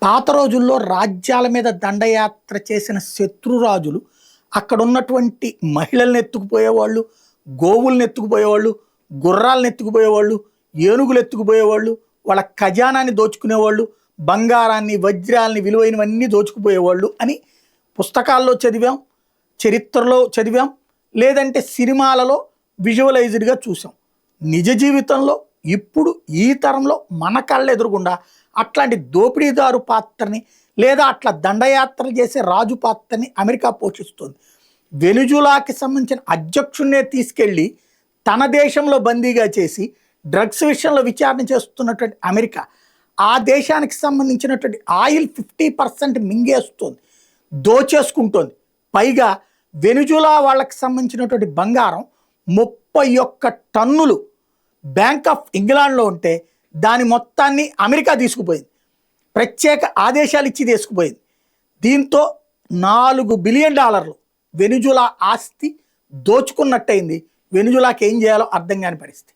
పాత రోజుల్లో రాజ్యాల మీద దండయాత్ర చేసిన శత్రురాజులు అక్కడ ఉన్నటువంటి మహిళల్ని ఎత్తుకుపోయేవాళ్ళు, గోవుల్ని ఎత్తుకుపోయేవాళ్ళు, గుర్రాలను ఎత్తుకుపోయేవాళ్ళు, ఏనుగులు ఎత్తుకుపోయేవాళ్ళు, వాళ్ళ ఖజానాన్ని దోచుకునేవాళ్ళు, బంగారాన్ని, వజ్రాల్ని, విలువైనవన్నీ దోచుకుపోయేవాళ్ళు అని పుస్తకాల్లో చదివాం, చరిత్రలో చదివాం, లేదంటే సినిమాలలో విజువలైజ్డ్గా చూసాం. నిజ జీవితంలో ఇప్పుడు ఈ తరంలో మన కళ్ళ ఎదురుగుండా అట్లాంటి దోపిడీదారు పాత్రని లేదా అట్లా దండయాత్రలు చేసే రాజు పాత్రని అమెరికా పోషిస్తుంది. వెనుజులాకి సంబంధించిన అధ్యక్షుడినే తీసుకెళ్ళి తన దేశంలో బందీగా చేసి డ్రగ్స్ విషయంలో విచారణ చేస్తున్నటువంటి అమెరికా ఆ దేశానికి సంబంధించినటువంటి ఆయిల్ 50% మింగేస్తుంది, దోచేసుకుంటోంది. పైగా వెనుజులా వాళ్ళకి సంబంధించినటువంటి బంగారం 31 టన్నులు బ్యాంక్ ఆఫ్ ఇంగ్లాండ్లో ఉంటే దాని మొత్తాన్ని అమెరికా తీసుకుపోయింది, ప్రత్యేక ఆదేశాలు ఇచ్చి తీసుకుపోయింది. దీంతో $4 బిలియన్ వెనుజులా ఆస్తి దోచుకున్నట్టయింది. వెనుజులాకి ఏం చేయాలో అర్థం కాని పరిస్థితి.